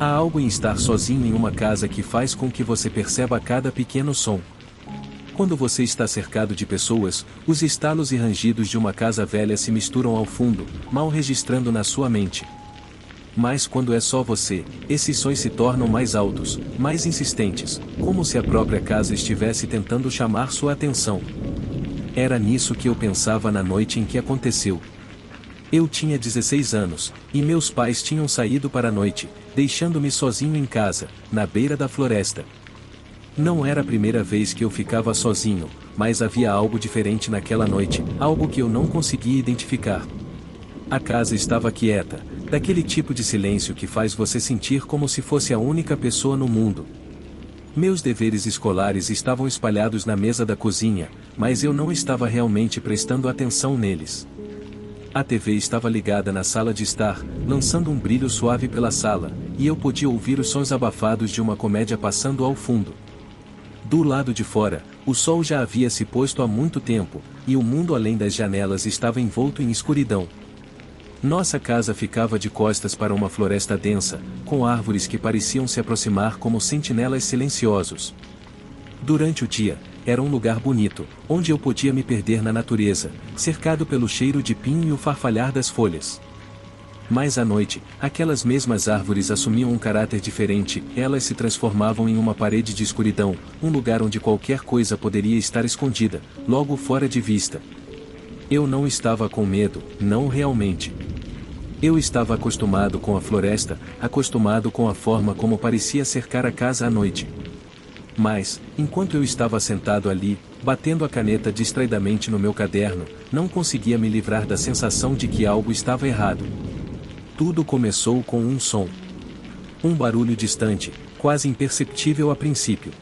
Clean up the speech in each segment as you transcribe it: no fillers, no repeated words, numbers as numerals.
Há algo em estar sozinho em uma casa que faz com que você perceba cada pequeno som. Quando você está cercado de pessoas, os estalos e rangidos de uma casa velha se misturam ao fundo, mal registrando na sua mente. Mas quando é só você, esses sons se tornam mais altos, mais insistentes, como se a própria casa estivesse tentando chamar sua atenção. Era nisso que eu pensava na noite em que aconteceu. Eu tinha 16 anos, e meus pais tinham saído para a noite, deixando-me sozinho em casa, na beira da floresta. Não era a primeira vez que eu ficava sozinho, mas havia algo diferente naquela noite, algo que eu não conseguia identificar. A casa estava quieta, daquele tipo de silêncio que faz você sentir como se fosse a única pessoa no mundo. Meus deveres escolares estavam espalhados na mesa da cozinha, mas eu não estava realmente prestando atenção neles. A TV estava ligada na sala de estar, lançando um brilho suave pela sala, e eu podia ouvir os sons abafados de uma comédia passando ao fundo. Do lado de fora, o sol já havia se posto há muito tempo, e o mundo além das janelas estava envolto em escuridão. Nossa casa ficava de costas para uma floresta densa, com árvores que pareciam se aproximar como sentinelas silenciosos. Durante o dia, era um lugar bonito, onde eu podia me perder na natureza, cercado pelo cheiro de pinho e o farfalhar das folhas. Mas à noite, aquelas mesmas árvores assumiam um caráter diferente, elas se transformavam em uma parede de escuridão, um lugar onde qualquer coisa poderia estar escondida, logo fora de vista. Eu não estava com medo, não realmente. Eu estava acostumado com a floresta, acostumado com a forma como parecia cercar a casa à noite. Mas, enquanto eu estava sentado ali, batendo a caneta distraidamente no meu caderno, não conseguia me livrar da sensação de que algo estava errado. Tudo começou com um som. Um barulho distante, quase imperceptível a princípio.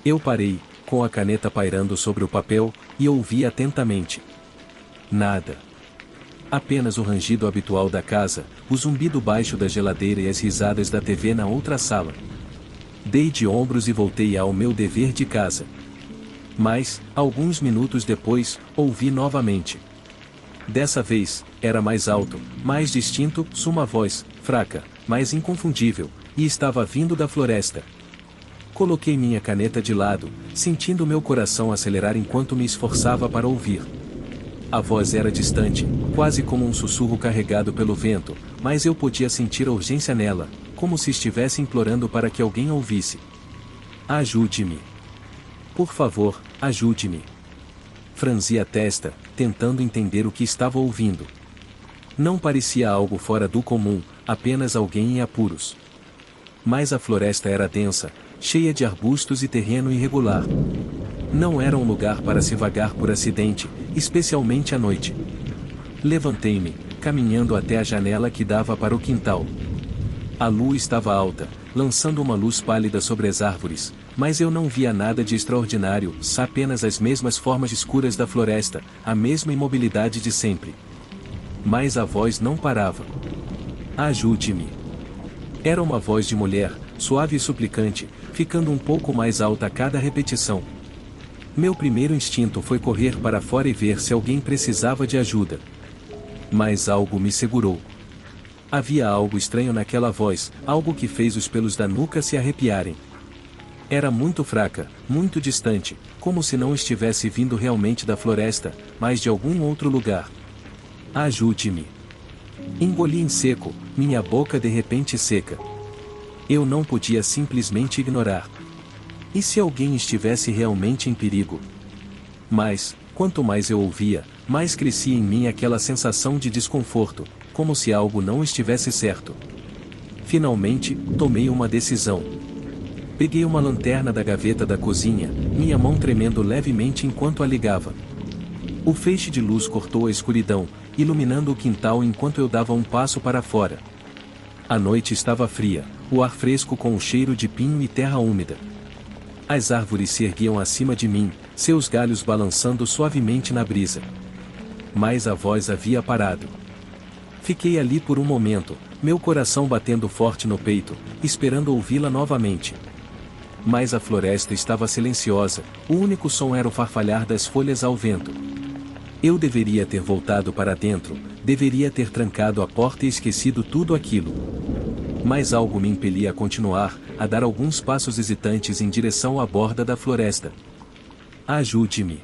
Eu parei, com a caneta pairando sobre o papel, e ouvi atentamente. Nada. Apenas o rangido habitual da casa, o zumbido baixo da geladeira e as risadas da TV na outra sala. Dei de ombros e voltei ao meu dever de casa. Mas, alguns minutos depois, ouvi novamente. Dessa vez, era mais alto, mais distinto, uma voz, fraca, mas inconfundível, e estava vindo da floresta. Coloquei minha caneta de lado, sentindo meu coração acelerar enquanto me esforçava para ouvir. A voz era distante, quase como um sussurro carregado pelo vento, mas eu podia sentir a urgência nela, como se estivesse implorando para que alguém ouvisse. Ajude-me. Por favor, ajude-me. Franzi a testa, tentando entender o que estava ouvindo. Não parecia algo fora do comum, apenas alguém em apuros. Mas a floresta era densa, cheia de arbustos e terreno irregular. Não era um lugar para se vagar por acidente, especialmente à noite. Levantei-me, caminhando até a janela que dava para o quintal. A lua estava alta, lançando uma luz pálida sobre as árvores, mas eu não via nada de extraordinário, apenas as mesmas formas escuras da floresta, a mesma imobilidade de sempre. Mas a voz não parava. Ajude-me. Era uma voz de mulher, suave e suplicante, ficando um pouco mais alta a cada repetição. Meu primeiro instinto foi correr para fora e ver se alguém precisava de ajuda. Mas algo me segurou. Havia algo estranho naquela voz, algo que fez os pelos da nuca se arrepiarem. Era muito fraca, muito distante, como se não estivesse vindo realmente da floresta, mas de algum outro lugar. Ajude-me. Engoli em seco, minha boca de repente seca. Eu não podia simplesmente ignorar. E se alguém estivesse realmente em perigo? Mas, quanto mais eu ouvia, mais crescia em mim aquela sensação de desconforto, como se algo não estivesse certo. Finalmente, tomei uma decisão. Peguei uma lanterna da gaveta da cozinha, minha mão tremendo levemente enquanto a ligava. O feixe de luz cortou a escuridão, iluminando o quintal enquanto eu dava um passo para fora. A noite estava fria, o ar fresco com o cheiro de pinho e terra úmida. As árvores se erguiam acima de mim, seus galhos balançando suavemente na brisa. Mas a voz havia parado. Fiquei ali por um momento, meu coração batendo forte no peito, esperando ouvi-la novamente. Mas a floresta estava silenciosa, o único som era o farfalhar das folhas ao vento. Eu deveria ter voltado para dentro, deveria ter trancado a porta e esquecido tudo aquilo. Mas algo me impelia a continuar, a dar alguns passos hesitantes em direção à borda da floresta. Ajude-me!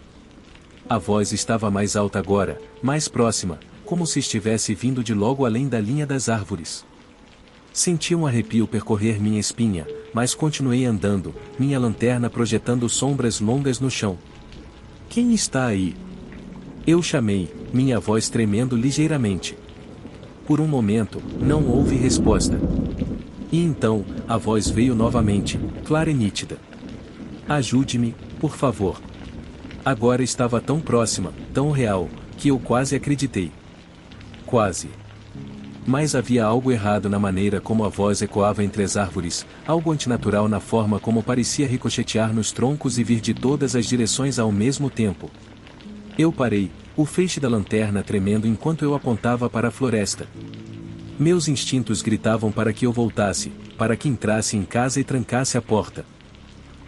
A voz estava mais alta agora, mais próxima, como se estivesse vindo de logo além da linha das árvores. Senti um arrepio percorrer minha espinha, mas continuei andando, minha lanterna projetando sombras longas no chão. Quem está aí? Eu chamei, minha voz tremendo ligeiramente. Por um momento, não houve resposta. E então, a voz veio novamente, clara e nítida. Ajude-me, por favor. Agora estava tão próxima, tão real, que eu quase acreditei. Quase. Mas havia algo errado na maneira como a voz ecoava entre as árvores, algo antinatural na forma como parecia ricochetear nos troncos e vir de todas as direções ao mesmo tempo. Eu parei, o feixe da lanterna tremendo enquanto eu apontava para a floresta. Meus instintos gritavam para que eu voltasse, para que entrasse em casa e trancasse a porta.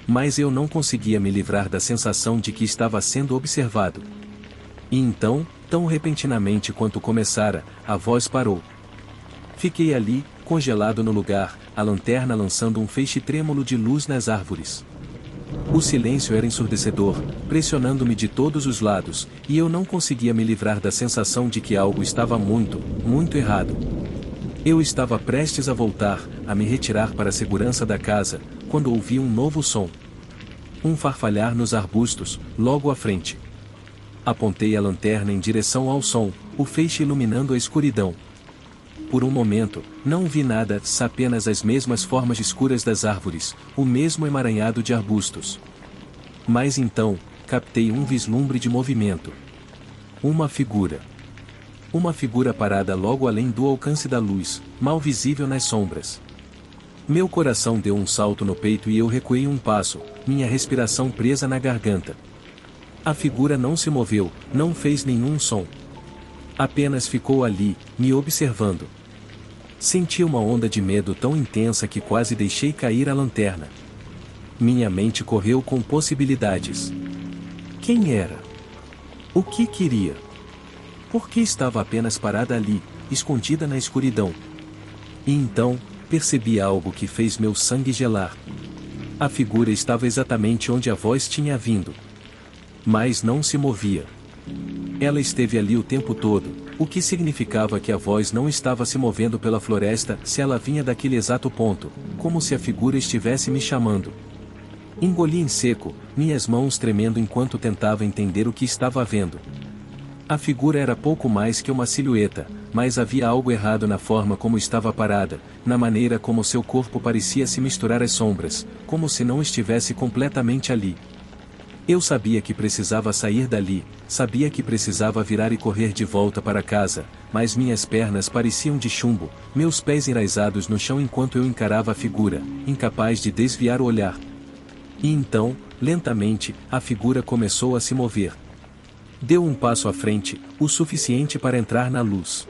Mas eu não conseguia me livrar da sensação de que estava sendo observado. E então, tão repentinamente quanto começara, a voz parou. Fiquei ali, congelado no lugar, a lanterna lançando um feixe trêmulo de luz nas árvores. O silêncio era ensurdecedor, pressionando-me de todos os lados, e eu não conseguia me livrar da sensação de que algo estava muito, muito errado. Eu estava prestes a voltar, a me retirar para a segurança da casa, quando ouvi um novo som. Um farfalhar nos arbustos, logo à frente. Apontei a lanterna em direção ao som, o feixe iluminando a escuridão. Por um momento, não vi nada, apenas as mesmas formas escuras das árvores, o mesmo emaranhado de arbustos. Mas então, captei um vislumbre de movimento. Uma figura. Uma figura parada logo além do alcance da luz, mal visível nas sombras. Meu coração deu um salto no peito e eu recuei um passo, minha respiração presa na garganta. A figura não se moveu, não fez nenhum som. Apenas ficou ali, me observando. Senti uma onda de medo tão intensa que quase deixei cair a lanterna. Minha mente correu com possibilidades. Quem era? O que queria? Por que estava apenas parada ali, escondida na escuridão? E então, percebi algo que fez meu sangue gelar. A figura estava exatamente onde a voz tinha vindo. Mas não se movia. Ela esteve ali o tempo todo, o que significava que a voz não estava se movendo pela floresta se ela vinha daquele exato ponto, como se a figura estivesse me chamando. Engoli em seco, minhas mãos tremendo enquanto tentava entender o que estava vendo. A figura era pouco mais que uma silhueta, mas havia algo errado na forma como estava parada, na maneira como seu corpo parecia se misturar às sombras, como se não estivesse completamente ali. Eu sabia que precisava sair dali, sabia que precisava virar e correr de volta para casa, mas minhas pernas pareciam de chumbo, meus pés enraizados no chão enquanto eu encarava a figura, incapaz de desviar o olhar. E então, lentamente, a figura começou a se mover. Deu um passo à frente, o suficiente para entrar na luz.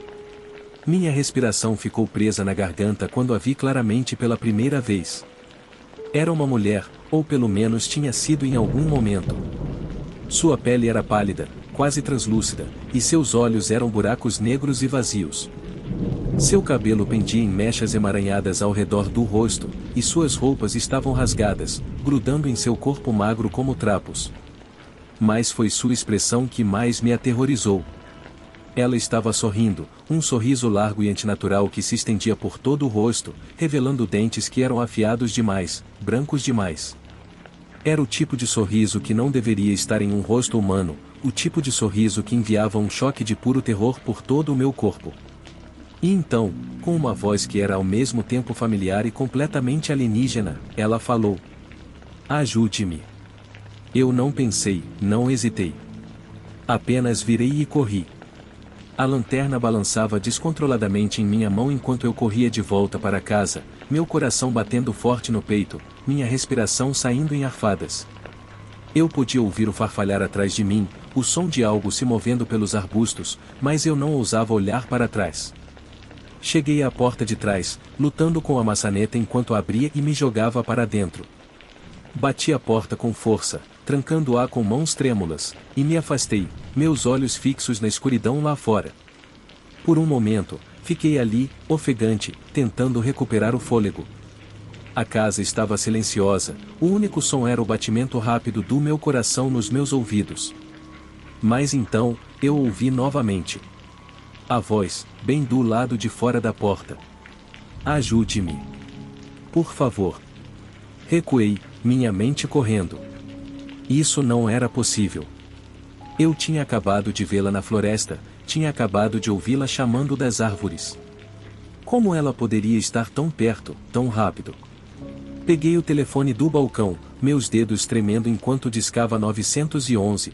Minha respiração ficou presa na garganta quando a vi claramente pela primeira vez. Era uma mulher, ou pelo menos tinha sido em algum momento. Sua pele era pálida, quase translúcida, e seus olhos eram buracos negros e vazios. Seu cabelo pendia em mechas emaranhadas ao redor do rosto, e suas roupas estavam rasgadas, grudando em seu corpo magro como trapos. Mas foi sua expressão que mais me aterrorizou. Ela estava sorrindo, um sorriso largo e antinatural que se estendia por todo o rosto, revelando dentes que eram afiados demais, brancos demais. Era o tipo de sorriso que não deveria estar em um rosto humano, o tipo de sorriso que enviava um choque de puro terror por todo o meu corpo. E então, com uma voz que era ao mesmo tempo familiar e completamente alienígena, ela falou: "Ajude-me." Eu não pensei, não hesitei. Apenas virei e corri. A lanterna balançava descontroladamente em minha mão enquanto eu corria de volta para casa, meu coração batendo forte no peito, minha respiração saindo em arfadas. Eu podia ouvir o farfalhar atrás de mim, o som de algo se movendo pelos arbustos, mas eu não ousava olhar para trás. Cheguei à porta de trás, lutando com a maçaneta enquanto abria e me jogava para dentro. Bati a porta com força, trancando-a com mãos trêmulas, e me afastei, meus olhos fixos na escuridão lá fora. Por um momento, Fiquei ali, ofegante, tentando recuperar o fôlego. A casa estava silenciosa, o único som era o batimento rápido do meu coração nos meus ouvidos. Mas então, eu ouvi novamente a voz, bem do lado de fora da porta. Ajude-me. Por favor. Recuei, minha mente correndo. Isso não era possível. Eu tinha acabado de vê-la na floresta, tinha acabado de ouvi-la chamando das árvores. Como ela poderia estar tão perto, tão rápido? Peguei o telefone do balcão, meus dedos tremendo enquanto discava 911.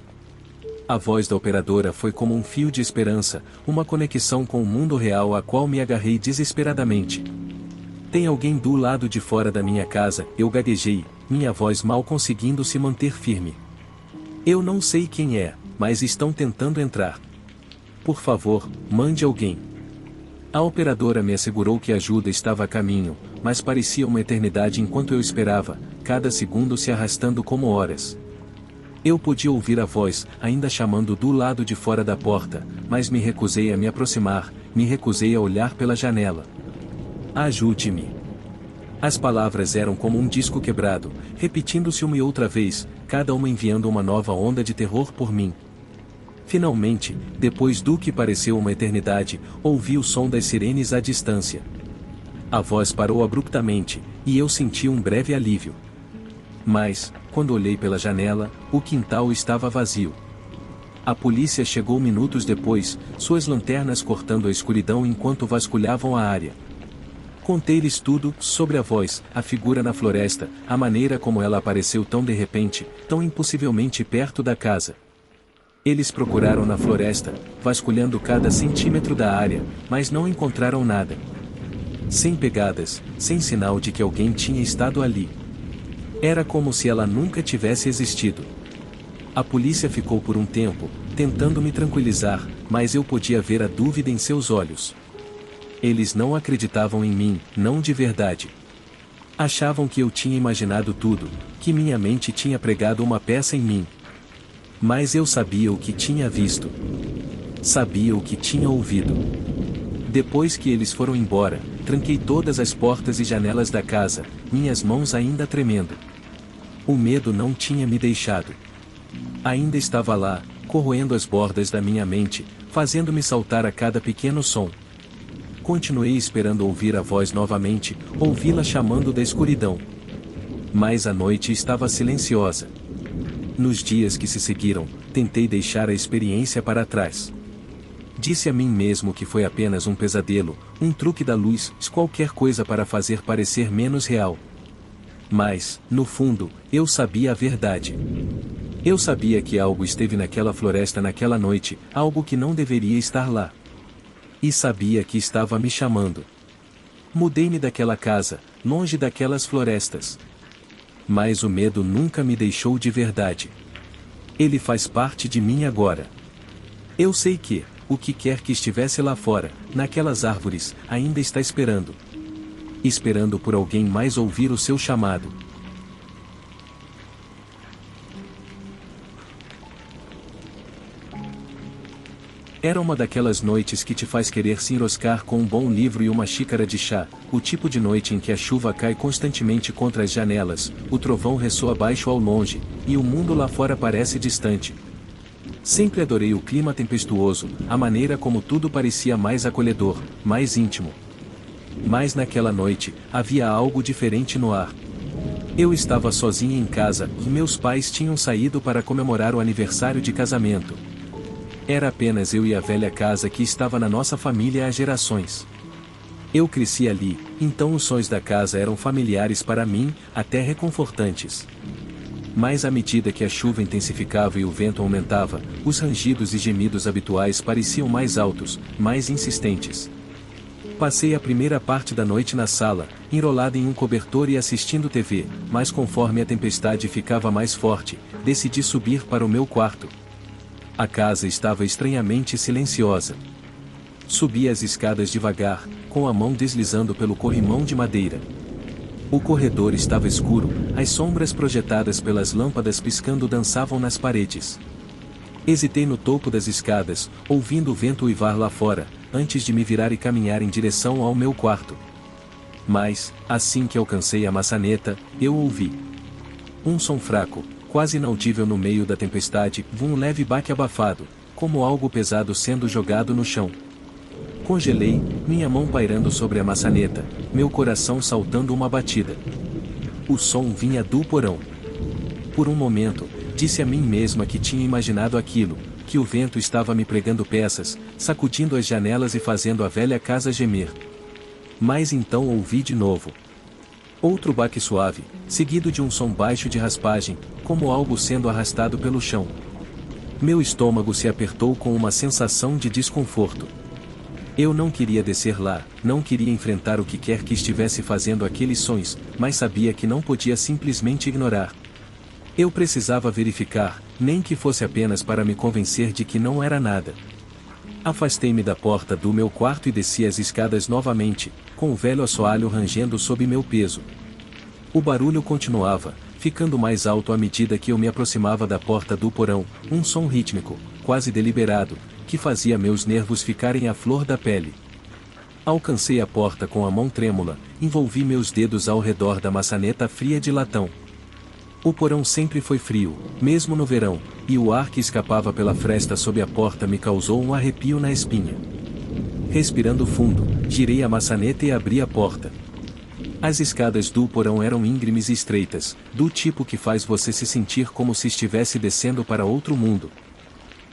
A voz da operadora foi como um fio de esperança, uma conexão com o mundo real a qual me agarrei desesperadamente. Tem alguém do lado de fora da minha casa, eu gaguejei, minha voz mal conseguindo se manter firme. Eu não sei quem é, mas estão tentando entrar. Por favor, mande alguém. A operadora me assegurou que a ajuda estava a caminho, mas parecia uma eternidade enquanto eu esperava, cada segundo se arrastando como horas. Eu podia ouvir a voz, ainda chamando do lado de fora da porta, mas me recusei a me aproximar, me recusei a olhar pela janela. Ajude-me. As palavras eram como um disco quebrado, repetindo-se uma e outra vez, cada uma enviando uma nova onda de terror por mim. Finalmente, depois do que pareceu uma eternidade, ouvi o som das sirenes à distância. A voz parou abruptamente, e eu senti um breve alívio. Mas, quando olhei pela janela, o quintal estava vazio. A polícia chegou minutos depois, suas lanternas cortando a escuridão enquanto vasculhavam a área. Contei-lhes tudo, sobre a voz, a figura na floresta, a maneira como ela apareceu tão de repente, tão impossivelmente perto da casa. Eles procuraram na floresta, vasculhando cada centímetro da área, mas não encontraram nada. Sem pegadas, sem sinal de que alguém tinha estado ali. Era como se ela nunca tivesse existido. A polícia ficou por um tempo, tentando me tranquilizar, mas eu podia ver a dúvida em seus olhos. Eles não acreditavam em mim, não de verdade. Achavam que eu tinha imaginado tudo, que minha mente tinha pregado uma peça em mim. Mas eu sabia o que tinha visto. Sabia o que tinha ouvido. Depois que eles foram embora, tranquei todas as portas e janelas da casa, minhas mãos ainda tremendo. O medo não tinha me deixado. Ainda estava lá, corroendo as bordas da minha mente, fazendo-me saltar a cada pequeno som. Continuei esperando ouvir a voz novamente, ouvi-la chamando da escuridão. Mas a noite estava silenciosa. Nos dias que se seguiram, tentei deixar a experiência para trás. Disse a mim mesmo que foi apenas um pesadelo, um truque da luz, qualquer coisa para fazer parecer menos real. Mas, no fundo, eu sabia a verdade. Eu sabia que algo esteve naquela floresta naquela noite, algo que não deveria estar lá. E sabia que estava me chamando. Mudei-me daquela casa, longe daquelas florestas. Mas o medo nunca me deixou de verdade. Ele faz parte de mim agora. Eu sei que, o que quer que estivesse lá fora, naquelas árvores, ainda está esperando. Esperando por alguém mais ouvir o seu chamado. Era uma daquelas noites que te faz querer se enroscar com um bom livro e uma xícara de chá, o tipo de noite em que a chuva cai constantemente contra as janelas, o trovão ressoa baixo ao longe, e o mundo lá fora parece distante. Sempre adorei o clima tempestuoso, a maneira como tudo parecia mais acolhedor, mais íntimo. Mas naquela noite, havia algo diferente no ar. Eu estava sozinha em casa, e meus pais tinham saído para comemorar o aniversário de casamento. Era apenas eu e a velha casa que estava na nossa família há gerações. Eu cresci ali, então os sons da casa eram familiares para mim, até reconfortantes. Mas à medida que a chuva intensificava e o vento aumentava, os rangidos e gemidos habituais pareciam mais altos, mais insistentes. Passei a primeira parte da noite na sala, enrolada em um cobertor e assistindo TV, mas conforme a tempestade ficava mais forte, decidi subir para o meu quarto. A casa estava estranhamente silenciosa. Subi as escadas devagar, com a mão deslizando pelo corrimão de madeira. O corredor estava escuro, as sombras projetadas pelas lâmpadas piscando dançavam nas paredes. Hesitei no topo das escadas, ouvindo o vento uivar lá fora, antes de me virar e caminhar em direção ao meu quarto. Mas, assim que alcancei a maçaneta, eu ouvi um som fraco, quase inaudível no meio da tempestade, um leve baque abafado, como algo pesado sendo jogado no chão. Congelei, minha mão pairando sobre a maçaneta, meu coração saltando uma batida. O som vinha do porão. Por um momento, disse a mim mesma que tinha imaginado aquilo, que o vento estava me pregando peças, sacudindo as janelas e fazendo a velha casa gemer. Mas então ouvi de novo outro baque suave, seguido de um som baixo de raspagem, como algo sendo arrastado pelo chão. Meu estômago se apertou com uma sensação de desconforto. Eu não queria descer lá, não queria enfrentar o que quer que estivesse fazendo aqueles sons, mas sabia que não podia simplesmente ignorar. Eu precisava verificar, nem que fosse apenas para me convencer de que não era nada. Afastei-me da porta do meu quarto e desci as escadas novamente, com o velho assoalho rangendo sob meu peso. O barulho continuava, ficando mais alto à medida que eu me aproximava da porta do porão, um som rítmico, quase deliberado, que fazia meus nervos ficarem à flor da pele. Alcancei a porta com a mão trêmula, envolvi meus dedos ao redor da maçaneta fria de latão. O porão sempre foi frio, mesmo no verão, e o ar que escapava pela fresta sob a porta me causou um arrepio na espinha. Respirando fundo, girei a maçaneta e abri a porta. As escadas do porão eram íngremes e estreitas, do tipo que faz você se sentir como se estivesse descendo para outro mundo.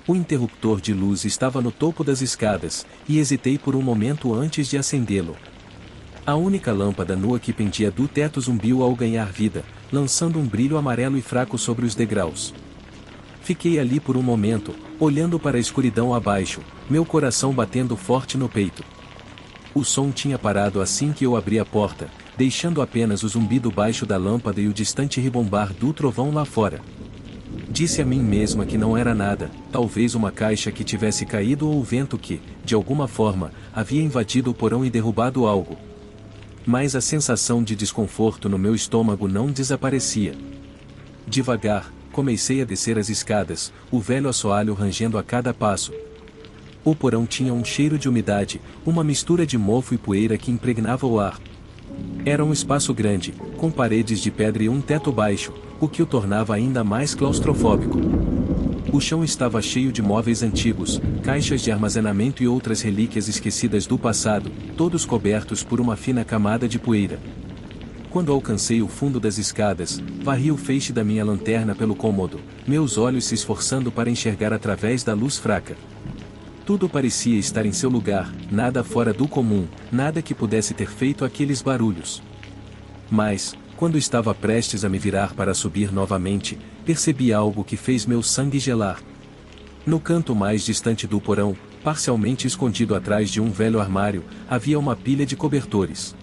O interruptor de luz estava no topo das escadas, e hesitei por um momento antes de acendê-lo. A única lâmpada nua que pendia do teto zumbiu ao ganhar vida, lançando um brilho amarelo e fraco sobre os degraus. Fiquei ali por um momento, olhando para a escuridão abaixo, meu coração batendo forte no peito. O som tinha parado assim que eu abri a porta, deixando apenas o zumbido baixo da lâmpada e o distante ribombar do trovão lá fora. Disse a mim mesma que não era nada, talvez uma caixa que tivesse caído ou o vento que, de alguma forma, havia invadido o porão e derrubado algo. Mas a sensação de desconforto no meu estômago não desaparecia. Devagar, comecei a descer as escadas, o velho assoalho rangendo a cada passo. O porão tinha um cheiro de umidade, uma mistura de mofo e poeira que impregnava o ar. Era um espaço grande, com paredes de pedra e um teto baixo, o que o tornava ainda mais claustrofóbico. O chão estava cheio de móveis antigos, caixas de armazenamento e outras relíquias esquecidas do passado, todos cobertos por uma fina camada de poeira. Quando alcancei o fundo das escadas, varri o feixe da minha lanterna pelo cômodo, meus olhos se esforçando para enxergar através da luz fraca. Tudo parecia estar em seu lugar, nada fora do comum, nada que pudesse ter feito aqueles barulhos. Mas, quando estava prestes a me virar para subir novamente, percebi algo que fez meu sangue gelar. No canto mais distante do porão, parcialmente escondido atrás de um velho armário, havia uma pilha de cobertores.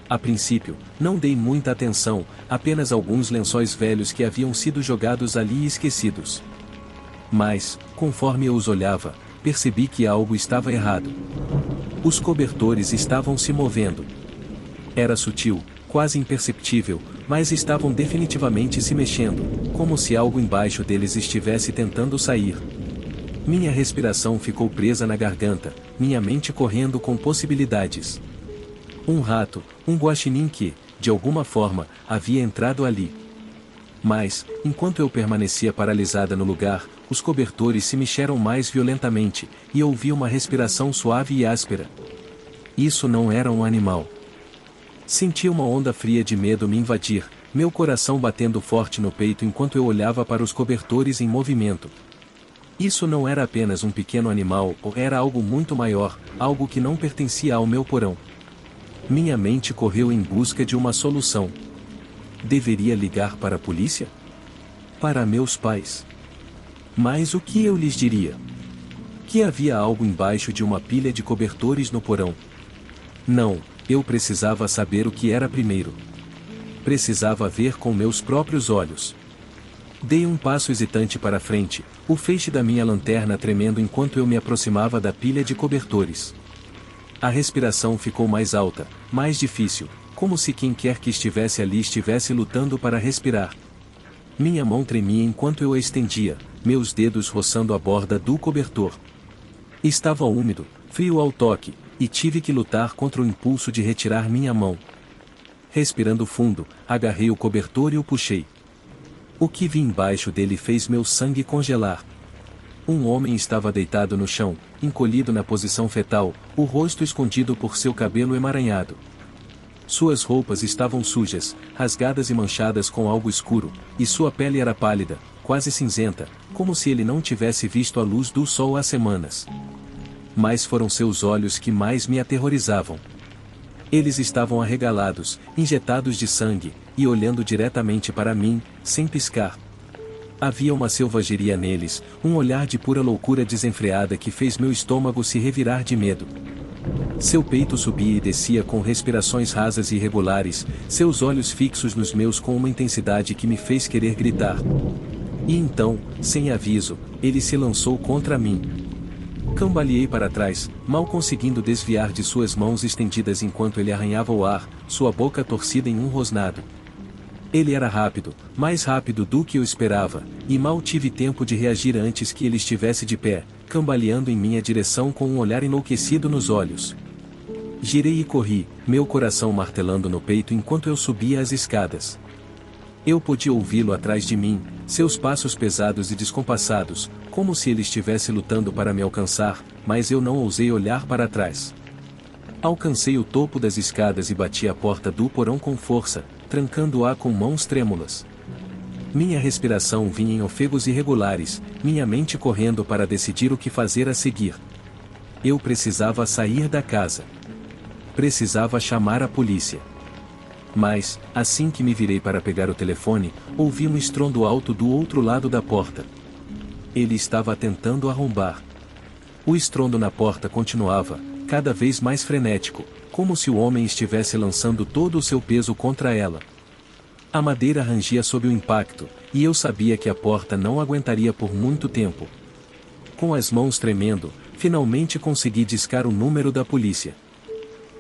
A princípio, não dei muita atenção, apenas alguns lençóis velhos que haviam sido jogados ali e esquecidos. Mas, conforme eu os olhava, percebi que algo estava errado. Os cobertores estavam se movendo. Era sutil, quase imperceptível, mas estavam definitivamente se mexendo, como se algo embaixo deles estivesse tentando sair. Minha respiração ficou presa na garganta, minha mente correndo com possibilidades. Um rato, um guaxinim que, de alguma forma, havia entrado ali. Mas, enquanto eu permanecia paralisada no lugar, os cobertores se mexeram mais violentamente, e ouvi uma respiração suave e áspera. Isso não era um animal. Senti uma onda fria de medo me invadir, meu coração batendo forte no peito enquanto eu olhava para os cobertores em movimento. Isso não era apenas um pequeno animal, ou era algo muito maior, algo que não pertencia ao meu porão. Minha mente correu em busca de uma solução. Deveria ligar para a polícia? Para meus pais? Mas o que eu lhes diria? Que havia algo embaixo de uma pilha de cobertores no porão. Não, eu precisava saber o que era primeiro. Precisava ver com meus próprios olhos. Dei um passo hesitante para frente, o feixe da minha lanterna tremendo enquanto eu me aproximava da pilha de cobertores. A respiração ficou mais alta, mais difícil, como se quem quer que estivesse ali estivesse lutando para respirar. Minha mão tremia enquanto eu a estendia, meus dedos roçando a borda do cobertor. Estava úmido, frio ao toque, e tive que lutar contra o impulso de retirar minha mão. Respirando fundo, agarrei o cobertor e o puxei. O que vi embaixo dele fez meu sangue congelar. Um homem estava deitado no chão, encolhido na posição fetal, o rosto escondido por seu cabelo emaranhado. Suas roupas estavam sujas, rasgadas e manchadas com algo escuro, e sua pele era pálida, quase cinzenta, como se ele não tivesse visto a luz do sol há semanas. Mas foram seus olhos que mais me aterrorizavam. Eles estavam arregalados, injetados de sangue, e olhando diretamente para mim, sem piscar. Havia uma selvageria neles, um olhar de pura loucura desenfreada que fez meu estômago se revirar de medo. Seu peito subia e descia com respirações rasas e irregulares, seus olhos fixos nos meus com uma intensidade que me fez querer gritar. E então, sem aviso, ele se lançou contra mim. Cambaleei para trás, mal conseguindo desviar de suas mãos estendidas enquanto ele arranhava o ar, sua boca torcida em um rosnado. Ele era rápido, mais rápido do que eu esperava, e mal tive tempo de reagir antes que ele estivesse de pé, cambaleando em minha direção com um olhar enlouquecido nos olhos. Girei e corri, meu coração martelando no peito enquanto eu subia as escadas. Eu podia ouvi-lo atrás de mim, seus passos pesados e descompassados, como se ele estivesse lutando para me alcançar, mas eu não ousei olhar para trás. Alcancei o topo das escadas e bati a porta do porão com força, trancando-a com mãos trêmulas. Minha respiração vinha em ofegos irregulares, minha mente correndo para decidir o que fazer a seguir. Eu precisava sair da casa. Precisava chamar a polícia. Mas, assim que me virei para pegar o telefone, ouvi um estrondo alto do outro lado da porta. Ele estava tentando arrombar. O estrondo na porta continuava, cada vez mais frenético, como se o homem estivesse lançando todo o seu peso contra ela. A madeira rangia sob o impacto, e eu sabia que a porta não aguentaria por muito tempo. Com as mãos tremendo, finalmente consegui discar o número da polícia.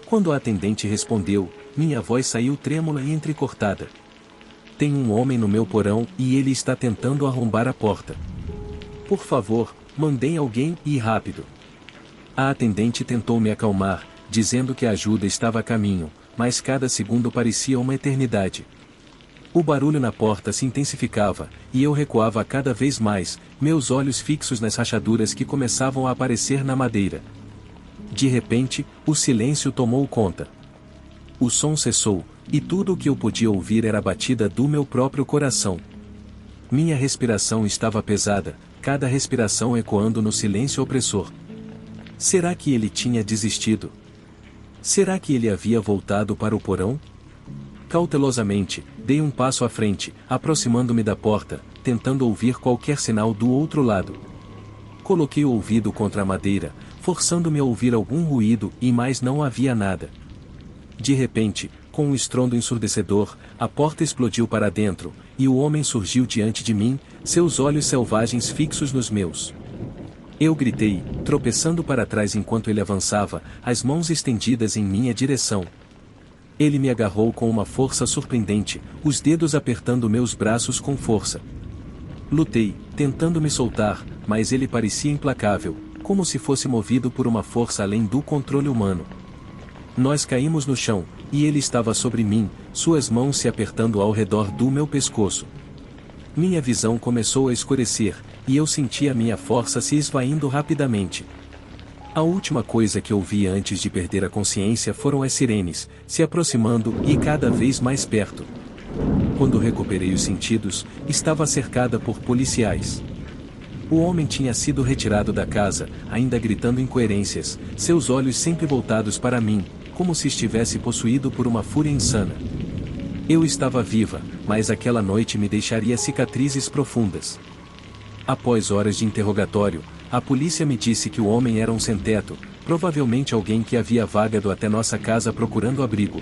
Quando a atendente respondeu, minha voz saiu trêmula e entrecortada. Tem um homem no meu porão e ele está tentando arrombar a porta. Por favor, mandem alguém e rápido. A atendente tentou me acalmar, dizendo que a ajuda estava a caminho, mas cada segundo parecia uma eternidade. O barulho na porta se intensificava, e eu recuava cada vez mais, meus olhos fixos nas rachaduras que começavam a aparecer na madeira. De repente, o silêncio tomou conta. O som cessou, e tudo o que eu podia ouvir era a batida do meu próprio coração. Minha respiração estava pesada, cada respiração ecoando no silêncio opressor. Será que ele tinha desistido? Será que ele havia voltado para o porão? Cautelosamente, dei um passo à frente, aproximando-me da porta, tentando ouvir qualquer sinal do outro lado. Coloquei o ouvido contra a madeira, forçando-me a ouvir algum ruído, e mais não havia nada. De repente, com um estrondo ensurdecedor, a porta explodiu para dentro, e o homem surgiu diante de mim, seus olhos selvagens fixos nos meus. Eu gritei, tropeçando para trás enquanto ele avançava, as mãos estendidas em minha direção. Ele me agarrou com uma força surpreendente, os dedos apertando meus braços com força. Lutei, tentando me soltar, mas ele parecia implacável, como se fosse movido por uma força além do controle humano. Nós caímos no chão, e ele estava sobre mim, suas mãos se apertando ao redor do meu pescoço. Minha visão começou a escurecer, e eu senti a minha força se esvaindo rapidamente. A última coisa que ouvi antes de perder a consciência foram as sirenes, se aproximando e cada vez mais perto. Quando recuperei os sentidos, estava cercada por policiais. O homem tinha sido retirado da casa, ainda gritando incoerências, seus olhos sempre voltados para mim, como se estivesse possuído por uma fúria insana. Eu estava viva, mas aquela noite me deixaria cicatrizes profundas. Após horas de interrogatório, a polícia me disse que o homem era um sem-teto, provavelmente alguém que havia vagado até nossa casa procurando abrigo.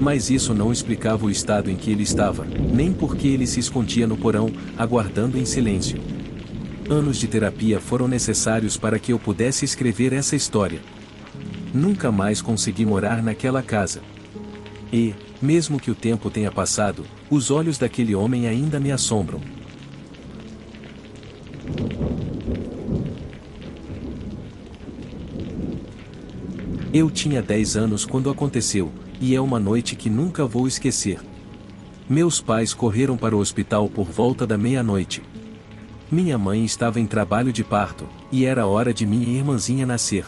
Mas isso não explicava o estado em que ele estava, nem por que ele se escondia no porão, aguardando em silêncio. Anos de terapia foram necessários para que eu pudesse escrever essa história. Nunca mais consegui morar naquela casa. E, mesmo que o tempo tenha passado, os olhos daquele homem ainda me assombram. Eu tinha 10 anos quando aconteceu, e é uma noite que nunca vou esquecer. Meus pais correram para o hospital por volta da meia-noite. Minha mãe estava em trabalho de parto, e era hora de minha irmãzinha nascer.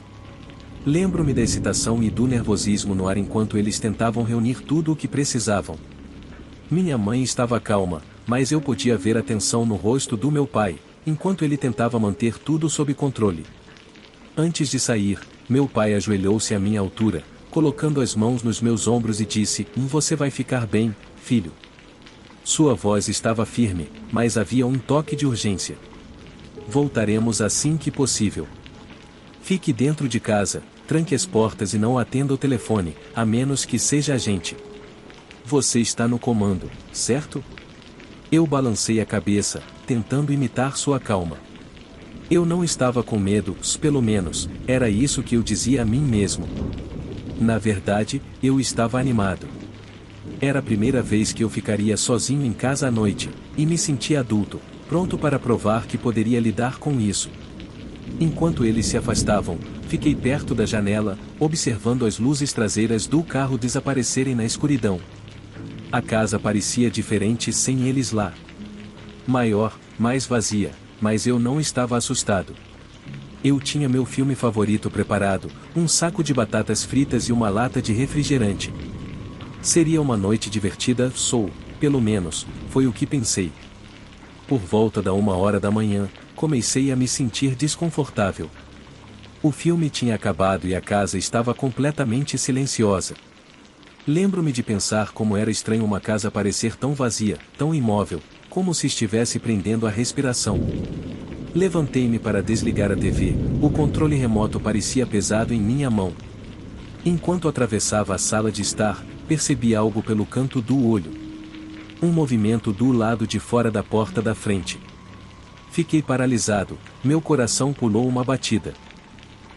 Lembro-me da excitação e do nervosismo no ar enquanto eles tentavam reunir tudo o que precisavam. Minha mãe estava calma, mas eu podia ver a tensão no rosto do meu pai, enquanto ele tentava manter tudo sob controle. Antes de sair, meu pai ajoelhou-se à minha altura, colocando as mãos nos meus ombros e disse: "Você vai ficar bem, filho." Sua voz estava firme, mas havia um toque de urgência. "Voltaremos assim que possível. Fique dentro de casa, tranque as portas e não atenda o telefone, a menos que seja a gente. Você está no comando, certo?" Eu balancei a cabeça, tentando imitar sua calma. Eu não estava com medo, pelo menos, era isso que eu dizia a mim mesmo. Na verdade, eu estava animado. Era a primeira vez que eu ficaria sozinho em casa à noite, e me sentia adulto, pronto para provar que poderia lidar com isso. Enquanto eles se afastavam, fiquei perto da janela, observando as luzes traseiras do carro desaparecerem na escuridão. A casa parecia diferente sem eles lá. Maior, mais vazia, mas eu não estava assustado. Eu tinha meu filme favorito preparado, um saco de batatas fritas e uma lata de refrigerante. Seria uma noite divertida, pelo menos, foi o que pensei. Por volta da 1h da manhã, comecei a me sentir desconfortável. O filme tinha acabado e a casa estava completamente silenciosa. Lembro-me de pensar como era estranho uma casa parecer tão vazia, tão imóvel, como se estivesse prendendo a respiração. Levantei-me para desligar a TV, o controle remoto parecia pesado em minha mão. Enquanto atravessava a sala de estar, percebi algo pelo canto do olho. Um movimento do lado de fora da porta da frente. Fiquei paralisado, meu coração pulou uma batida.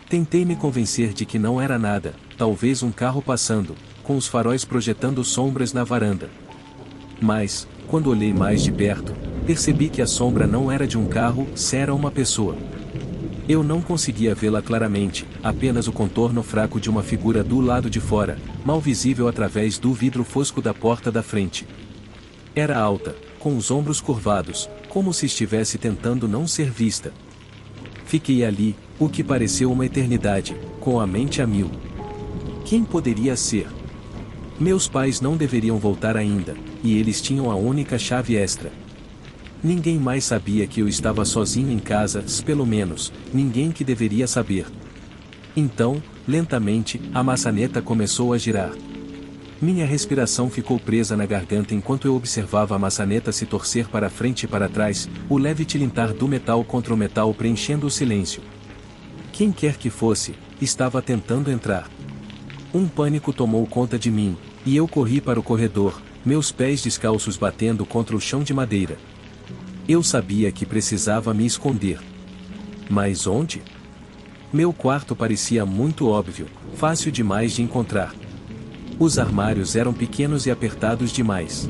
Tentei me convencer de que não era nada, talvez um carro passando, com os faróis projetando sombras na varanda. Mas, quando olhei mais de perto, percebi que a sombra não era de um carro, era uma pessoa. Eu não conseguia vê-la claramente, apenas o contorno fraco de uma figura do lado de fora, mal visível através do vidro fosco da porta da frente. Era alta, com os ombros curvados, como se estivesse tentando não ser vista. Fiquei ali, o que pareceu uma eternidade, com a mente a mil. Quem poderia ser? Meus pais não deveriam voltar ainda, e eles tinham a única chave extra. Ninguém mais sabia que eu estava sozinho em casa, pelo menos, ninguém que deveria saber. Então, lentamente, a maçaneta começou a girar. Minha respiração ficou presa na garganta enquanto eu observava a maçaneta se torcer para frente e para trás, o leve tilintar do metal contra o metal preenchendo o silêncio. Quem quer que fosse, estava tentando entrar. Um pânico tomou conta de mim, e eu corri para o corredor, meus pés descalços batendo contra o chão de madeira. Eu sabia que precisava me esconder. Mas onde? Meu quarto parecia muito óbvio, fácil demais de encontrar. Os armários eram pequenos e apertados demais.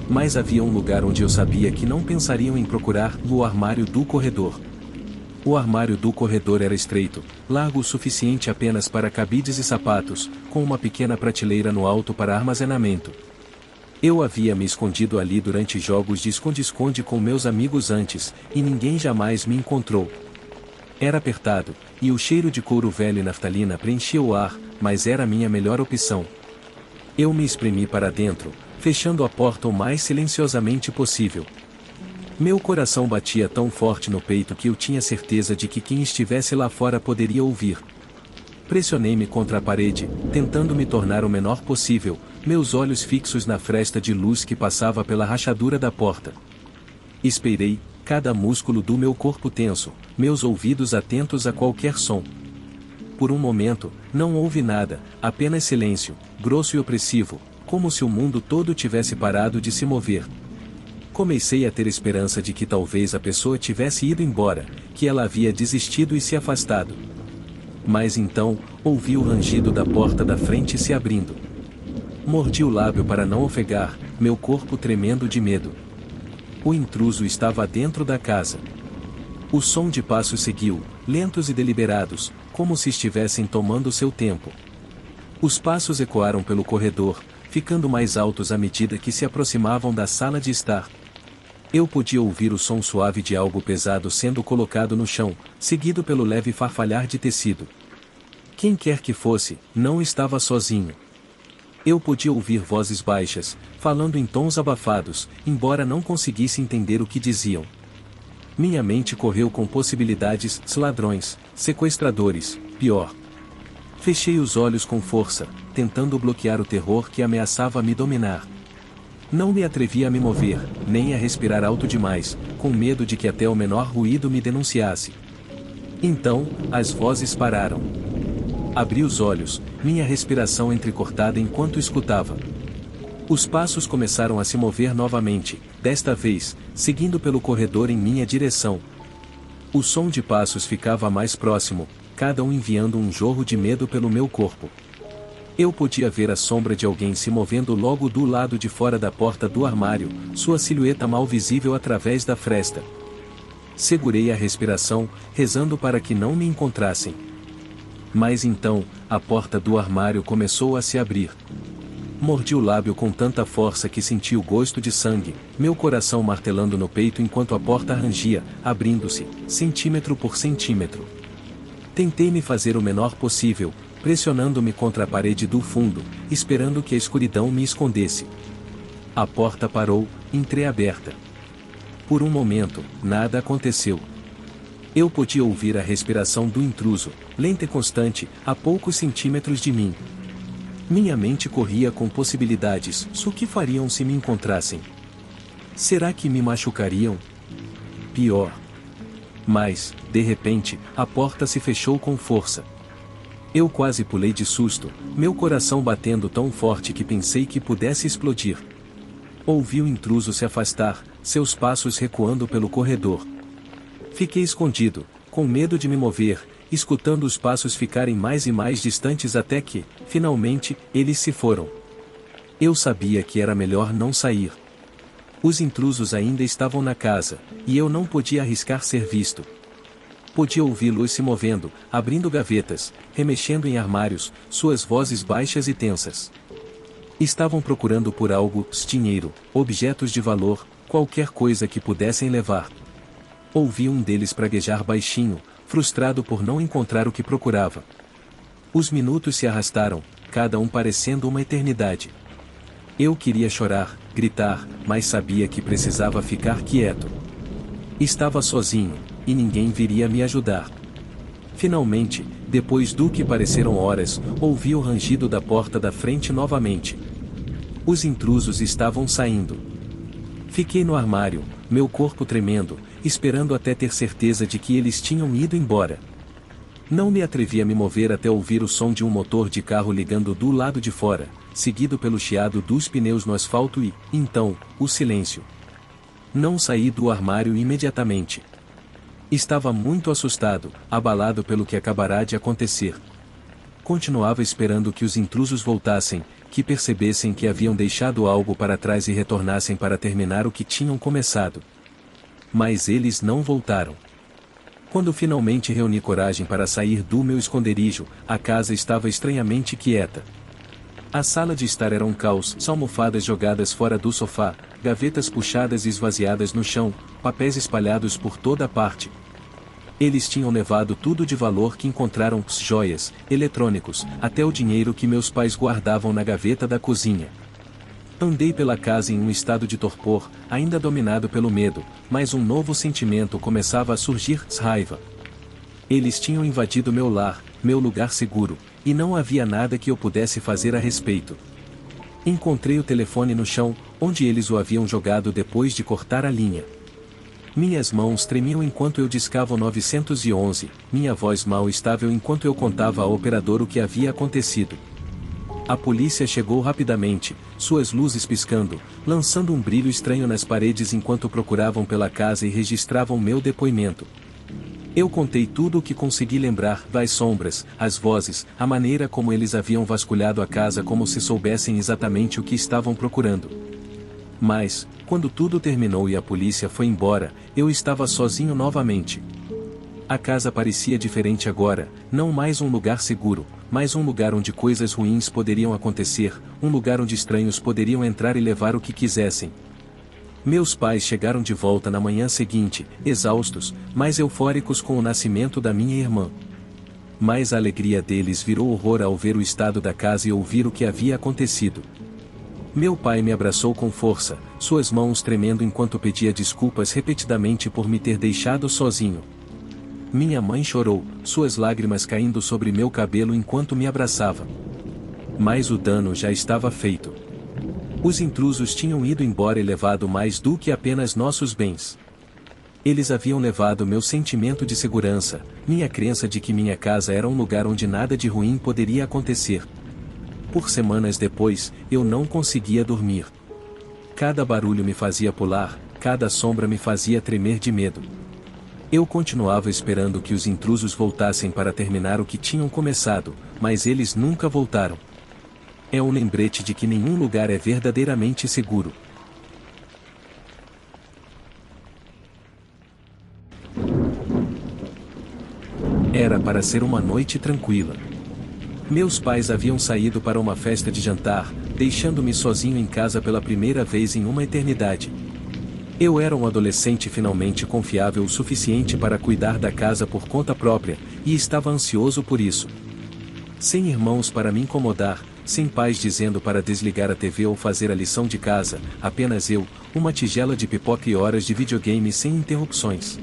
Mas havia um lugar onde eu sabia que não pensariam em procurar: o armário do corredor. O armário do corredor era estreito, largo o suficiente apenas para cabides e sapatos, com uma pequena prateleira no alto para armazenamento. Eu havia me escondido ali durante jogos de esconde-esconde com meus amigos antes, e ninguém jamais me encontrou. Era apertado, e o cheiro de couro velho e naftalina preenchia o ar, mas era a minha melhor opção. Eu me espremi para dentro, fechando a porta o mais silenciosamente possível. Meu coração batia tão forte no peito que eu tinha certeza de que quem estivesse lá fora poderia ouvir. Pressionei-me contra a parede, tentando me tornar o menor possível, meus olhos fixos na fresta de luz que passava pela rachadura da porta. Esperei, cada músculo do meu corpo tenso, meus ouvidos atentos a qualquer som. Por um momento, não houve nada, apenas silêncio, grosso e opressivo, como se o mundo todo tivesse parado de se mover. Comecei a ter esperança de que talvez a pessoa tivesse ido embora, que ela havia desistido e se afastado. Mas então, ouvi o rangido da porta da frente se abrindo. Mordi o lábio para não ofegar, meu corpo tremendo de medo. O intruso estava dentro da casa. O som de passos seguiu, lentos e deliberados, como se estivessem tomando seu tempo. Os passos ecoaram pelo corredor, ficando mais altos à medida que se aproximavam da sala de estar. Eu podia ouvir o som suave de algo pesado sendo colocado no chão, seguido pelo leve farfalhar de tecido. Quem quer que fosse, não estava sozinho. Eu podia ouvir vozes baixas, falando em tons abafados, embora não conseguisse entender o que diziam. Minha mente correu com possibilidades, ladrões, sequestradores, pior. Fechei os olhos com força, tentando bloquear o terror que ameaçava me dominar. Não me atrevi a me mover, nem a respirar alto demais, com medo de que até o menor ruído me denunciasse. Então, as vozes pararam. Abri os olhos, minha respiração entrecortada enquanto escutava. Os passos começaram a se mover novamente, desta vez, seguindo pelo corredor em minha direção. O som de passos ficava mais próximo, cada um enviando um jorro de medo pelo meu corpo. Eu podia ver a sombra de alguém se movendo logo do lado de fora da porta do armário, sua silhueta mal visível através da fresta. Segurei a respiração, rezando para que não me encontrassem. Mas então, a porta do armário começou a se abrir. Mordi o lábio com tanta força que senti o gosto de sangue, meu coração martelando no peito enquanto a porta rangia, abrindo-se, centímetro por centímetro. Tentei me fazer o menor possível, pressionando-me contra a parede do fundo, esperando que a escuridão me escondesse. A porta parou, entreaberta. Por um momento, nada aconteceu. Eu podia ouvir a respiração do intruso, lenta e constante, a poucos centímetros de mim. Minha mente corria com possibilidades, o que fariam se me encontrassem? Será que me machucariam? Pior. Mas, de repente, a porta se fechou com força. Eu quase pulei de susto, meu coração batendo tão forte que pensei que pudesse explodir. Ouvi o intruso se afastar, seus passos recuando pelo corredor. Fiquei escondido, com medo de me mover, escutando os passos ficarem mais e mais distantes até que, finalmente, eles se foram. Eu sabia que era melhor não sair. Os intrusos ainda estavam na casa, e eu não podia arriscar ser visto. Podia ouvi-los se movendo, abrindo gavetas, remexendo em armários, suas vozes baixas e tensas. Estavam procurando por algo, dinheiro, objetos de valor, qualquer coisa que pudessem levar. Ouvi um deles praguejar baixinho, frustrado por não encontrar o que procurava. Os minutos se arrastaram, cada um parecendo uma eternidade. Eu queria chorar, gritar, mas sabia que precisava ficar quieto. Estava sozinho, e ninguém viria me ajudar. Finalmente, depois do que pareceram horas, ouvi o rangido da porta da frente novamente. Os intrusos estavam saindo. Fiquei no armário, meu corpo tremendo, esperando até ter certeza de que eles tinham ido embora. Não me atrevi a me mover até ouvir o som de um motor de carro ligando do lado de fora, seguido pelo chiado dos pneus no asfalto e, então, o silêncio. Não saí do armário imediatamente. Estava muito assustado, abalado pelo que acabará de acontecer. Continuava esperando que os intrusos voltassem, que percebessem que haviam deixado algo para trás e retornassem para terminar o que tinham começado. Mas eles não voltaram. Quando finalmente reuni coragem para sair do meu esconderijo, a casa estava estranhamente quieta. A sala de estar era um caos, almofadas jogadas fora do sofá, gavetas puxadas e esvaziadas no chão, papéis espalhados por toda parte. Eles tinham levado tudo de valor que encontraram, joias, eletrônicos, até o dinheiro que meus pais guardavam na gaveta da cozinha. Andei pela casa em um estado de torpor, ainda dominado pelo medo, mas um novo sentimento começava a surgir, raiva. Eles tinham invadido meu lar, meu lugar seguro, e não havia nada que eu pudesse fazer a respeito. Encontrei o telefone no chão, onde eles o haviam jogado depois de cortar a linha. Minhas mãos tremiam enquanto eu discava o 911, minha voz mal estável enquanto eu contava ao operador o que havia acontecido. A polícia chegou rapidamente, suas luzes piscando, lançando um brilho estranho nas paredes enquanto procuravam pela casa e registravam meu depoimento. Eu contei tudo o que consegui lembrar, das sombras, as vozes, a maneira como eles haviam vasculhado a casa como se soubessem exatamente o que estavam procurando. Mas, quando tudo terminou e a polícia foi embora, eu estava sozinho novamente. A casa parecia diferente agora, não mais um lugar seguro, mas um lugar onde coisas ruins poderiam acontecer, um lugar onde estranhos poderiam entrar e levar o que quisessem. Meus pais chegaram de volta na manhã seguinte, exaustos, mas eufóricos com o nascimento da minha irmã. Mas a alegria deles virou horror ao ver o estado da casa e ouvir o que havia acontecido. Meu pai me abraçou com força, suas mãos tremendo enquanto pedia desculpas repetidamente por me ter deixado sozinho. Minha mãe chorou, suas lágrimas caindo sobre meu cabelo enquanto me abraçava. Mas o dano já estava feito. Os intrusos tinham ido embora e levado mais do que apenas nossos bens. Eles haviam levado meu sentimento de segurança, minha crença de que minha casa era um lugar onde nada de ruim poderia acontecer. Por semanas depois, eu não conseguia dormir. Cada barulho me fazia pular, cada sombra me fazia tremer de medo. Eu continuava esperando que os intrusos voltassem para terminar o que tinham começado, mas eles nunca voltaram. É um lembrete de que nenhum lugar é verdadeiramente seguro. Era para ser uma noite tranquila. Meus pais haviam saído para uma festa de jantar, deixando-me sozinho em casa pela primeira vez em uma eternidade. Eu era um adolescente finalmente confiável o suficiente para cuidar da casa por conta própria, e estava ansioso por isso. Sem irmãos para me incomodar, sem pais dizendo para desligar a TV ou fazer a lição de casa, apenas eu, uma tigela de pipoca e horas de videogame sem interrupções.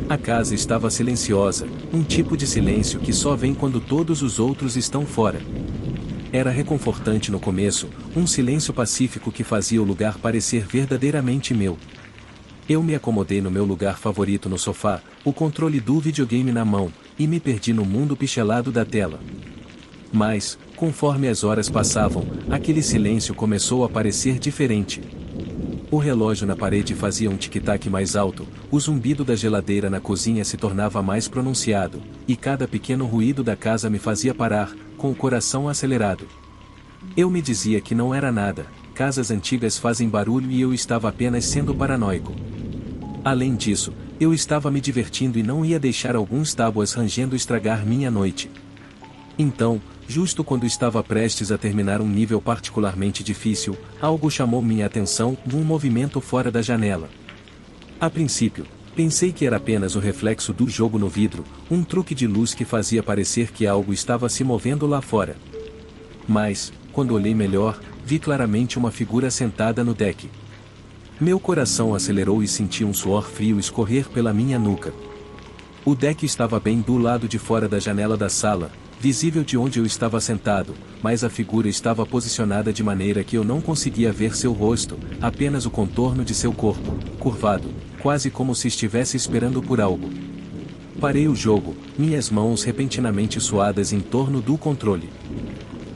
A casa estava silenciosa, um tipo de silêncio que só vem quando todos os outros estão fora. Era reconfortante no começo, um silêncio pacífico que fazia o lugar parecer verdadeiramente meu. Eu me acomodei no meu lugar favorito no sofá, o controle do videogame na mão, e me perdi no mundo pixelado da tela. Mas, conforme as horas passavam, aquele silêncio começou a parecer diferente. O relógio na parede fazia um tic-tac mais alto, o zumbido da geladeira na cozinha se tornava mais pronunciado, e cada pequeno ruído da casa me fazia parar, com o coração acelerado. Eu me dizia que não era nada, casas antigas fazem barulho e eu estava apenas sendo paranoico. Além disso, eu estava me divertindo e não ia deixar alguns tábuas rangendo estragar minha noite. Então, justo quando estava prestes a terminar um nível particularmente difícil, algo chamou minha atenção, um movimento fora da janela. A princípio, pensei que era apenas o reflexo do jogo no vidro, um truque de luz que fazia parecer que algo estava se movendo lá fora. Mas, quando olhei melhor, vi claramente uma figura sentada no deck. Meu coração acelerou e senti um suor frio escorrer pela minha nuca. O deck estava bem do lado de fora da janela da sala, visível de onde eu estava sentado, mas a figura estava posicionada de maneira que eu não conseguia ver seu rosto, apenas o contorno de seu corpo, curvado, quase como se estivesse esperando por algo. Parei o jogo, minhas mãos repentinamente suadas em torno do controle.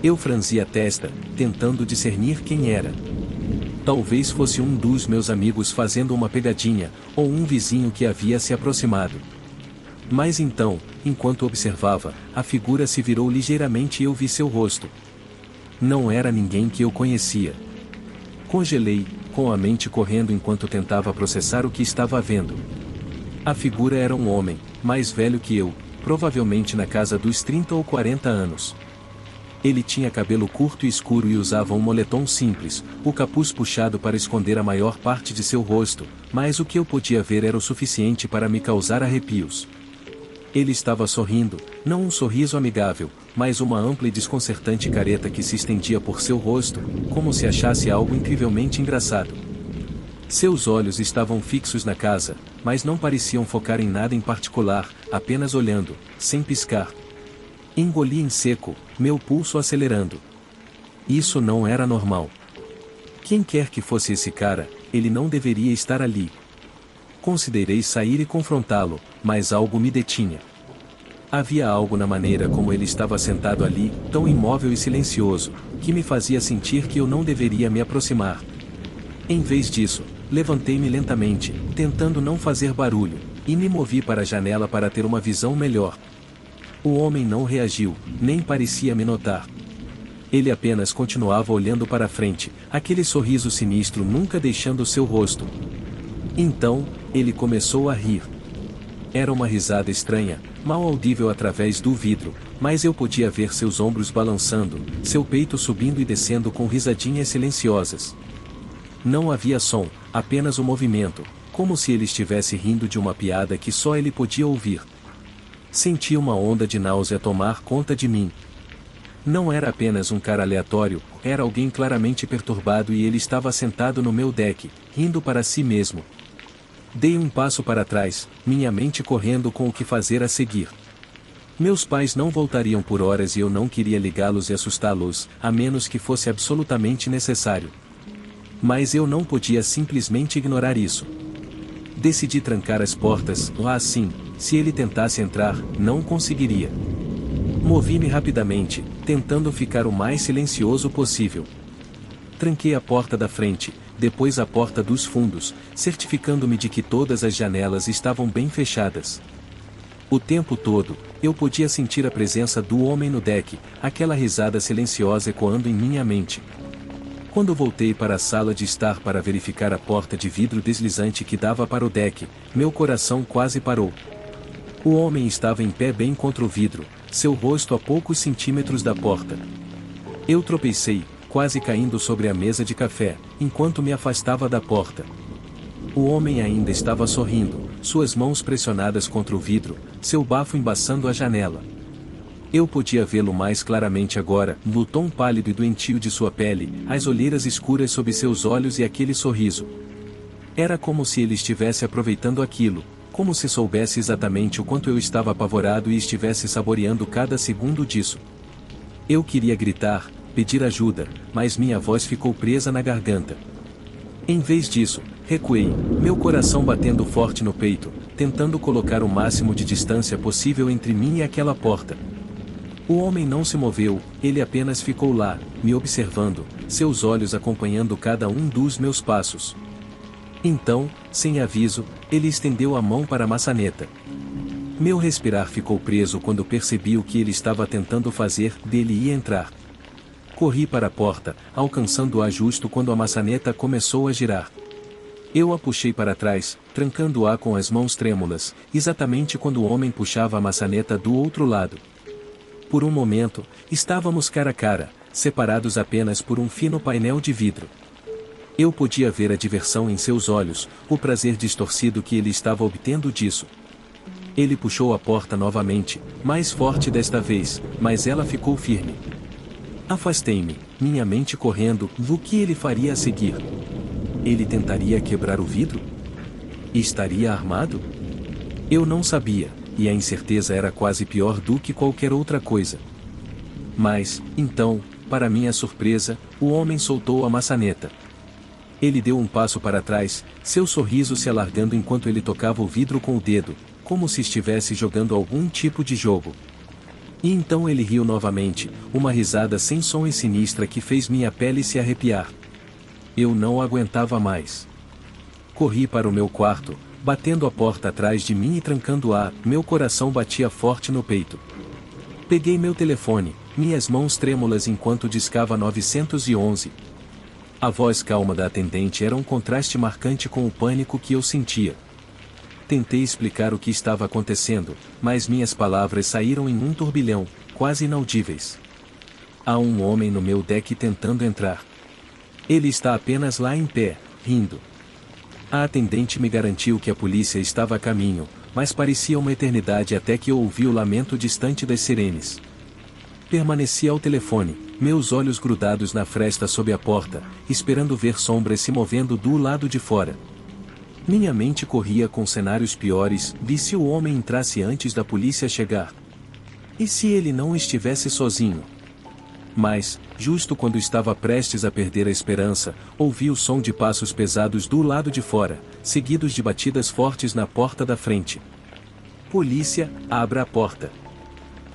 Eu franzi a testa, tentando discernir quem era. Talvez fosse um dos meus amigos fazendo uma pegadinha, ou um vizinho que havia se aproximado. Mas então, enquanto observava, a figura se virou ligeiramente e eu vi seu rosto. Não era ninguém que eu conhecia. Congelei, com a mente correndo enquanto tentava processar o que estava vendo. A figura era um homem, mais velho que eu, provavelmente na casa dos 30 ou 40 anos. Ele tinha cabelo curto e escuro e usava um moletom simples, o capuz puxado para esconder a maior parte de seu rosto, mas o que eu podia ver era o suficiente para me causar arrepios. Ele estava sorrindo, não um sorriso amigável, mas uma ampla e desconcertante careta que se estendia por seu rosto, como se achasse algo incrivelmente engraçado. Seus olhos estavam fixos na casa, mas não pareciam focar em nada em particular, apenas olhando, sem piscar. Engoli em seco, meu pulso acelerando. Isso não era normal. Quem quer que fosse esse cara, ele não deveria estar ali. Considerei sair e confrontá-lo, mas algo me detinha. Havia algo na maneira como ele estava sentado ali, tão imóvel e silencioso, que me fazia sentir que eu não deveria me aproximar. Em vez disso, levantei-me lentamente, tentando não fazer barulho, e me movi para a janela para ter uma visão melhor. O homem não reagiu, nem parecia me notar. Ele apenas continuava olhando para frente, aquele sorriso sinistro nunca deixando seu rosto. Então, ele começou a rir. Era uma risada estranha, mal audível através do vidro, mas eu podia ver seus ombros balançando, seu peito subindo e descendo com risadinhas silenciosas. Não havia som, apenas o movimento, como se ele estivesse rindo de uma piada que só ele podia ouvir. Senti uma onda de náusea tomar conta de mim. Não era apenas um cara aleatório, era alguém claramente perturbado e ele estava sentado no meu deck, rindo para si mesmo. Dei um passo para trás, minha mente correndo com o que fazer a seguir. Meus pais não voltariam por horas e eu não queria ligá-los e assustá-los, a menos que fosse absolutamente necessário. Mas eu não podia simplesmente ignorar isso. Decidi trancar as portas, lá assim, se ele tentasse entrar, não conseguiria. Movi-me rapidamente, tentando ficar o mais silencioso possível. Tranquei a porta da frente, depois a porta dos fundos, certificando-me de que todas as janelas estavam bem fechadas. O tempo todo, eu podia sentir a presença do homem no deck, aquela risada silenciosa ecoando em minha mente. Quando voltei para a sala de estar para verificar a porta de vidro deslizante que dava para o deck, meu coração quase parou. O homem estava em pé bem contra o vidro, seu rosto a poucos centímetros da porta. Eu tropecei, quase caindo sobre a mesa de café, enquanto me afastava da porta. O homem ainda estava sorrindo, suas mãos pressionadas contra o vidro, seu bafo embaçando a janela. Eu podia vê-lo mais claramente agora, no tom pálido e doentio de sua pele, as olheiras escuras sob seus olhos e aquele sorriso. Era como se ele estivesse aproveitando aquilo, como se soubesse exatamente o quanto eu estava apavorado e estivesse saboreando cada segundo disso. Eu queria gritar, pedir ajuda, mas minha voz ficou presa na garganta. Em vez disso, recuei, meu coração batendo forte no peito, tentando colocar o máximo de distância possível entre mim e aquela porta. O homem não se moveu, ele apenas ficou lá, me observando, seus olhos acompanhando cada um dos meus passos. Então, sem aviso, ele estendeu a mão para a maçaneta. Meu respirar ficou preso quando percebi o que ele estava tentando fazer, dele ia entrar. Corri para a porta, alcançando-a justo quando a maçaneta começou a girar. Eu a puxei para trás, trancando-a com as mãos trêmulas, exatamente quando o homem puxava a maçaneta do outro lado. Por um momento, estávamos cara a cara, separados apenas por um fino painel de vidro. Eu podia ver a diversão em seus olhos, o prazer distorcido que ele estava obtendo disso. Ele puxou a porta novamente, mais forte desta vez, mas ela ficou firme. Afastei-me, minha mente correndo, do que ele faria a seguir. Ele tentaria quebrar o vidro? Estaria armado? Eu não sabia, e a incerteza era quase pior do que qualquer outra coisa. Mas, então, para minha surpresa, o homem soltou a maçaneta. Ele deu um passo para trás, seu sorriso se alargando enquanto ele tocava o vidro com o dedo, como se estivesse jogando algum tipo de jogo. E então ele riu novamente, uma risada sem som e sinistra que fez minha pele se arrepiar. Eu não aguentava mais. Corri para o meu quarto, batendo a porta atrás de mim e trancando-a, meu coração batia forte no peito. Peguei meu telefone, minhas mãos trêmulas enquanto discava 911. A voz calma da atendente era um contraste marcante com o pânico que eu sentia. Tentei explicar o que estava acontecendo, mas minhas palavras saíram em um turbilhão, quase inaudíveis. Há um homem no meu deck tentando entrar. Ele está apenas lá em pé, rindo. A atendente me garantiu que a polícia estava a caminho, mas parecia uma eternidade até que eu ouvi o lamento distante das sirenes. Permaneci ao telefone, meus olhos grudados na fresta sob a porta, esperando ver sombras se movendo do lado de fora. Minha mente corria com cenários piores, e se o homem entrasse antes da polícia chegar? E se ele não estivesse sozinho? Mas, justo quando estava prestes a perder a esperança, ouvi o som de passos pesados do lado de fora, seguidos de batidas fortes na porta da frente. Polícia, abra a porta.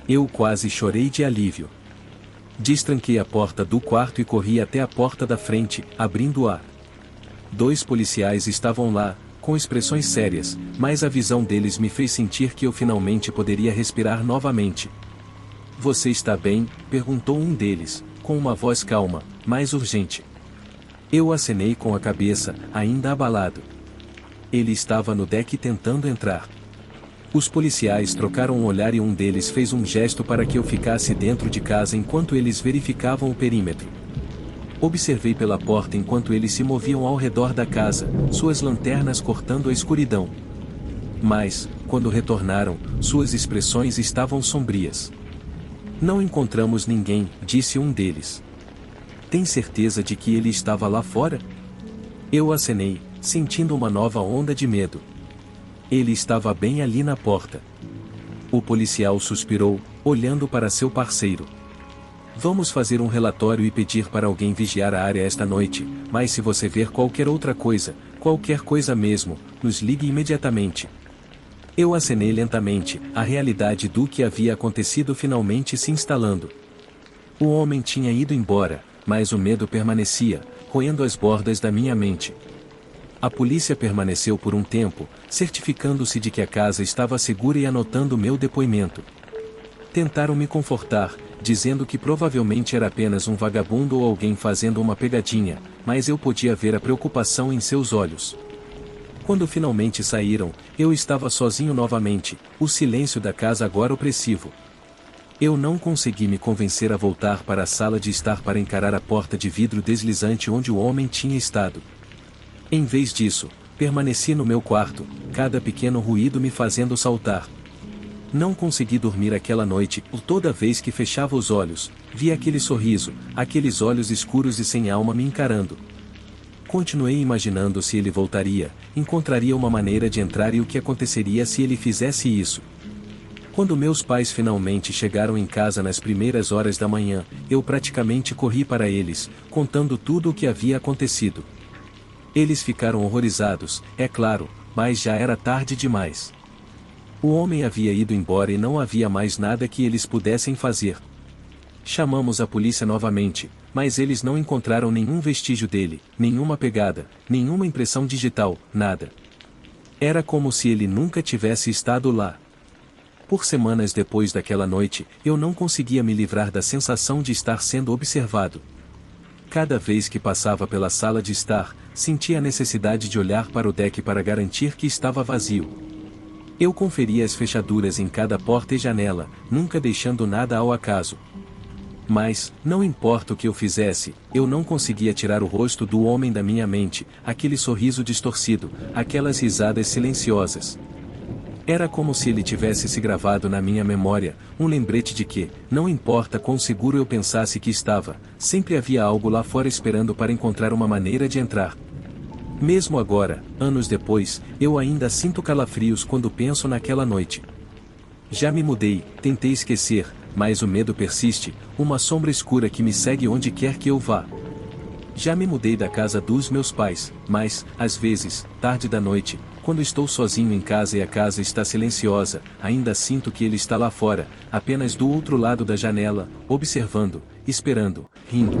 Eu quase chorei de alívio. Destranquei a porta do quarto e corri até a porta da frente, abrindo-a. 2 policiais estavam lá, com expressões sérias, mas a visão deles me fez sentir que eu finalmente poderia respirar novamente. "Você está bem?", perguntou um deles, com uma voz calma, mas urgente. Eu acenei com a cabeça, ainda abalado. Ele estava no deck tentando entrar. Os policiais trocaram um olhar e um deles fez um gesto para que eu ficasse dentro de casa enquanto eles verificavam o perímetro. Observei pela porta enquanto eles se moviam ao redor da casa, suas lanternas cortando a escuridão. Mas, quando retornaram, suas expressões estavam sombrias. Não encontramos ninguém, disse um deles. Tem certeza de que ele estava lá fora? Eu acenei, sentindo uma nova onda de medo. Ele estava bem ali na porta. O policial suspirou, olhando para seu parceiro. Vamos fazer um relatório e pedir para alguém vigiar a área esta noite, mas se você ver qualquer outra coisa, qualquer coisa mesmo, nos ligue imediatamente. Eu acenei lentamente, a realidade do que havia acontecido finalmente se instalando. O homem tinha ido embora, mas o medo permanecia, roendo as bordas da minha mente. A polícia permaneceu por um tempo, certificando-se de que a casa estava segura e anotando meu depoimento. Tentaram me confortar, dizendo que provavelmente era apenas um vagabundo ou alguém fazendo uma pegadinha, mas eu podia ver a preocupação em seus olhos. Quando finalmente saíram, eu estava sozinho novamente, o silêncio da casa agora opressivo. Eu não consegui me convencer a voltar para a sala de estar para encarar a porta de vidro deslizante onde o homem tinha estado. Em vez disso, permaneci no meu quarto, cada pequeno ruído me fazendo saltar. Não consegui dormir aquela noite, e toda vez que fechava os olhos, via aquele sorriso, aqueles olhos escuros e sem alma me encarando. Continuei imaginando se ele voltaria, encontraria uma maneira de entrar e o que aconteceria se ele fizesse isso. Quando meus pais finalmente chegaram em casa nas primeiras horas da manhã, eu praticamente corri para eles, contando tudo o que havia acontecido. Eles ficaram horrorizados, é claro, mas já era tarde demais. O homem havia ido embora e não havia mais nada que eles pudessem fazer. Chamamos a polícia novamente, mas eles não encontraram nenhum vestígio dele, nenhuma pegada, nenhuma impressão digital, nada. Era como se ele nunca tivesse estado lá. Por semanas depois daquela noite, eu não conseguia me livrar da sensação de estar sendo observado. Cada vez que passava pela sala de estar, sentia a necessidade de olhar para o deck para garantir que estava vazio. Eu conferia as fechaduras em cada porta e janela, nunca deixando nada ao acaso. Mas, não importa o que eu fizesse, eu não conseguia tirar o rosto do homem da minha mente, aquele sorriso distorcido, aquelas risadas silenciosas. Era como se ele tivesse se gravado na minha memória, um lembrete de que, não importa quão seguro eu pensasse que estava, sempre havia algo lá fora esperando para encontrar uma maneira de entrar. Mesmo agora, anos depois, eu ainda sinto calafrios quando penso naquela noite. Já me mudei, tentei esquecer, mas o medo persiste, uma sombra escura que me segue onde quer que eu vá. Já me mudei da casa dos meus pais, mas, às vezes, tarde da noite, quando estou sozinho em casa e a casa está silenciosa, ainda sinto que ele está lá fora, apenas do outro lado da janela, observando, esperando, rindo.